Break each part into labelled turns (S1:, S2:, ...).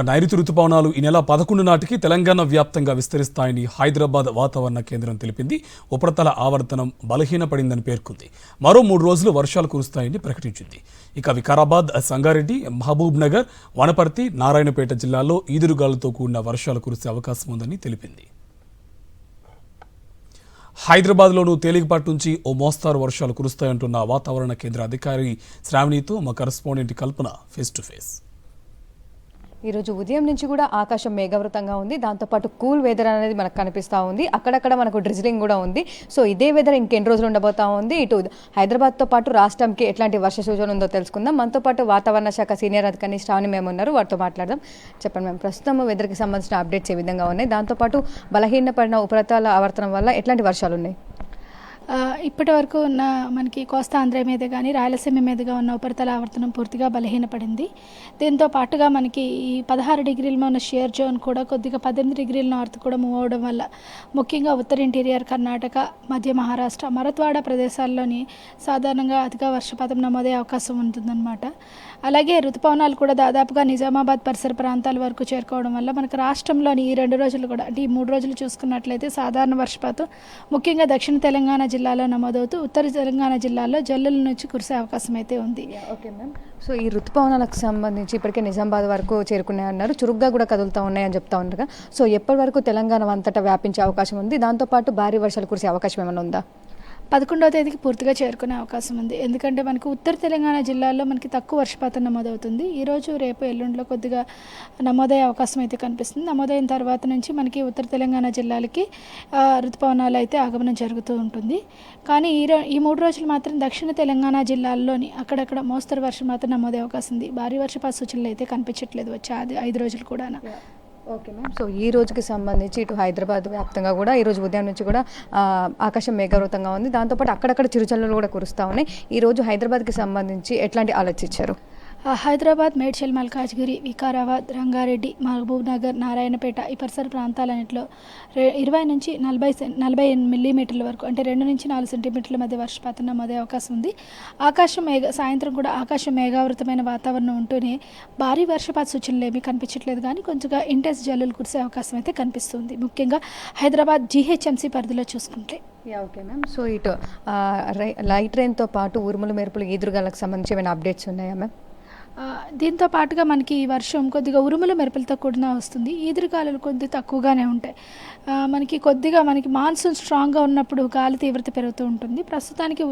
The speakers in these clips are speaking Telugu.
S1: నైరుతి రుతుపవనాలు ఈ నెల 11 నాటికి తెలంగాణ వ్యాప్తంగా విస్తరిస్తాయని హైదరాబాద్ వాతావరణ కేంద్రం తెలిపింది. ఉపరితల ఆవర్తనం బలహీనపడిందని పేర్కొంది. మరో 3 రోజులు వర్షాలు కురుస్తాయని ప్రకటించింది. ఇక వికారాబాద్, సంగారెడ్డి, మహబూబ్ నగర్, వనపర్తి, నారాయణపేట జిల్లాల్లో ఈదురుగాలులతో కూడిన వర్షాలు కురిసే అవకాశం ఉందని తెలిపింది. హైదరాబాద్లోనూ తేలికపాటి నుంచి ఓ మోస్తారు వర్షాలు కురుస్తాయంటున్న వాతావరణ కేంద్ర అధికారి శ్రావణితో మా correspondent Kalpana face to face.
S2: ఈరోజు ఉదయం నుంచి కూడా ఆకాశం మేఘావృతంగా ఉంది. దాంతోపాటు కూల్ వెదర్ అనేది మనకు కనిపిస్తూ ఉంది. అక్కడక్కడ మనకు డ్రిజిలింగ్ కూడా ఉంది. సో ఇదే వెదర్ ఇంకెన్ని రోజులు ఉండబోతా ఉంది. ఇటు హైదరాబాద్తో పాటు రాష్ట్రంకి ఎట్లాంటి వర్ష సూచన ఉందో తెలుసుకుందాం. మనతో పాటు వాతావరణ శాఖ సీనియర్ అధికారి శ్రావణి మేము ఉన్నారు, వారితో మాట్లాడదాం. చెప్పండి మేము, ప్రస్తుతం వెదర్కి సంబంధించిన అప్డేట్స్ ఏ విధంగా ఉన్నాయి? దాంతోపాటు బలహీనపడిన ఉపరితల ఆవర్తనం వల్ల ఎట్లాంటి వర్షాలు ఉన్నాయి?
S3: ఇప్పటి వరకు ఉన్న మనకి కోస్తా ఆంధ్ర మీద కానీ రాయలసీమ మీదుగా ఉన్న ఉపరితల ఆవర్తనం పూర్తిగా బలహీనపడింది. దీంతో పాటుగా మనకి ఈ 16 డిగ్రీల ఉన్న షియర్ జోన్ కూడా కొద్దిగా 18 డిగ్రీల నార్త్ కూడా మూవ్ అవడం వల్ల ముఖ్యంగా ఉత్తర ఇంటీరియర్ కర్ణాటక, మధ్య మహారాష్ట్ర, మరత్వాడ ప్రదేశాల్లోని సాధారణంగా అధిక వర్షపాతం నమోదయ్యే అవకాశం ఉంటుందన్నమాట. అలాగే ఋతుపవనాలు కూడా దాదాపుగా నిజామాబాద్ పరిసర ప్రాంతాల వరకు చేరుకోవడం వల్ల మనకు రాష్ట్రంలోని ఈ 2 రోజులు కూడా అంటే ఈ 3 రోజులు చూసుకున్నట్లయితే సాధారణ వర్షపాతం ముఖ్యంగా దక్షిణ తెలంగాణ జిల్లాలో నమోదవుతూ ఉత్తర తెలంగాణ జిల్లాలో జల్లుల నుంచి కురిసే అవకాశం అయితే ఉంది.
S2: Okay ma'am. సో ఈ ఋతుపవనాలకు సంబంధించి ఇప్పటికే నిజామాబాద్ వరకు చేరుకున్నాయన్నారు, చురుగ్గా కూడా కదులుతూ ఉన్నాయని చెప్తా ఉన్నారు. సో ఎప్పటి వరకు తెలంగాణ అంతటా వ్యాపించే అవకాశం ఉంది? దాంతోపాటు భారీ వర్షాలు కురిసే అవకాశం ఏమైనా ఉందా?
S3: 11వ తేదీకి పూర్తిగా చేరుకునే అవకాశం ఉంది. ఎందుకంటే మనకు ఉత్తర తెలంగాణ జిల్లాల్లో మనకి తక్కువ వర్షపాతం నమోదవుతుంది. ఈరోజు రేపు ఎల్లుండిలో కొద్దిగా నమోదయ్యే అవకాశం అయితే కనిపిస్తుంది. నమోదైన తర్వాత నుంచి మనకి ఉత్తర తెలంగాణ జిల్లాలకి ఋతుపవనాలు అయితే ఆగమనం జరుగుతూ ఉంటుంది. కానీ ఈ 3 రోజులు మాత్రం దక్షిణ తెలంగాణ జిల్లాల్లోని అక్కడక్కడ మోస్తరు వర్షం మాత్రం నమోదయ్యే అవకాశం ఉంది. భారీ వర్షపాత సూచనలు అయితే కనిపించట్లేదు వచ్చే 5 రోజులు కూడా.
S2: Okay ma'am. సో ఈ రోజుకి సంబంధించి ఇటు హైదరాబాద్ వ్యాప్తంగా కూడా ఈరోజు ఉదయం నుంచి కూడా ఆకాశం మేఘావృతంగా ఉంది. దాంతోపాటు అక్కడక్కడ చిరుచల్లులు కూడా కురుస్తూ ఉన్నాయి. ఈరోజు హైదరాబాద్కి సంబంధించి ఎట్లాంటి ఆలోచించారు?
S3: హైదరాబాద్, మేడ్చల్, మల్కాజ్గిరి, వికారాబాద్, రంగారెడ్డి, మహబూబ్ నగర్, నారాయణపేట ఈ పరిసర ప్రాంతాలన్నింటిలో 20 నుంచి 40 మిల్లీమీటర్ల వరకు అంటే 2 నుంచి 4 సెంటీమీటర్ల మధ్య వర్షపాతం నమోదయ్యే అవకాశం ఉంది. సాయంత్రం కూడా ఆకాశం మేఘావృతమైన వాతావరణం ఉంటూనే భారీ వర్షపాత సూచనలు ఏమీ కనిపించట్లేదు, కానీ కొంచెంగా ఇంటెన్స్ జల్లులు కురిసే అవకాశం అయితే కనిపిస్తుంది, ముఖ్యంగా హైదరాబాద్ జీహెచ్ఎంసీ పరిధిలో చూసుకుంటే.
S2: Okay ma'am. సో ఇటు లైట్ రెయిన్తో పాటు ఉరుములు, మెరుపులు, ఈదురుగాలకు సంబంధించి ఏమైనా అప్డేట్స్ ఉన్నాయా మ్యామ్?
S3: దీంతో పాటుగా మనకి వర్షం కొద్దిగా ఉరుముల మెరుపులతో కూడిన వస్తుంది. ఈదురుగాలులు కొద్దిగా తక్కువగానే ఉంటాయి. మనకి మాన్సూన్ స్ట్రాంగ్గా ఉన్నప్పుడు గాలి తీవ్రత పెరుగుతూ ఉంటుంది. ప్రస్తుతానికి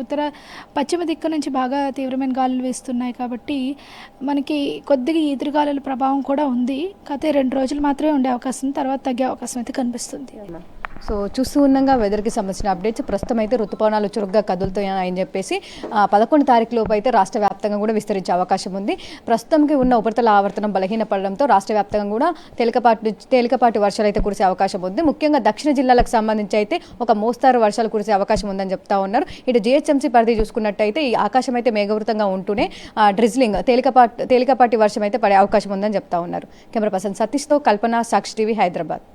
S3: పశ్చిమ దిక్కు నుంచి బాగా తీవ్రమైన గాలులు వీస్తున్నాయి కాబట్టి మనకి కొద్దిగా ఈదురుగాలుల ప్రభావం కూడా ఉంది. కాకపోతే 2 రోజులు మాత్రమే ఉండే అవకాశం ఉంది, తర్వాత తగ్గే అవకాశం అయితే కనిపిస్తుంది.
S2: సో చూస్తూ ఉండగా వెదర్కి సంబంధించిన అప్డేట్స్. ప్రస్తుతం అయితే ఋతుపవనాలు చురుగ్గా కదులుతాయని చెప్పేసి 11 తారీఖు లోపు అయితే రాష్ట్ర వ్యాప్తంగా కూడా విస్తరించే అవకాశం ఉంది. ప్రస్తుతంకి ఉన్న ఉపరితల ఆవర్తనం బలహీనపడడంతో రాష్ట్ర వ్యాప్తంగా కూడా తేలికపాటి వర్షాలు అయితే కురిసే అవకాశం ఉంది. ముఖ్యంగా దక్షిణ జిల్లాలకు సంబంధించి అయితే ఒక మోస్తారు వర్షాలు కురిసే అవకాశం ఉందని చెప్తా ఉన్నారు. ఇటు జిహెచ్ఎంసీ పరిధి చూసుకున్నట్టయితే ఈ ఆకాశం అయితే మేఘవృతంగా ఉంటూనే డ్రిజ్లింగ్ తేలికపాటి వర్షం అయితే పడే అవకాశం ఉందని చెప్తా ఉన్నారు. కెమెరా పర్సన్ సతీష్తో కల్పన, సాక్షి టీవీ, హైదరాబాద్.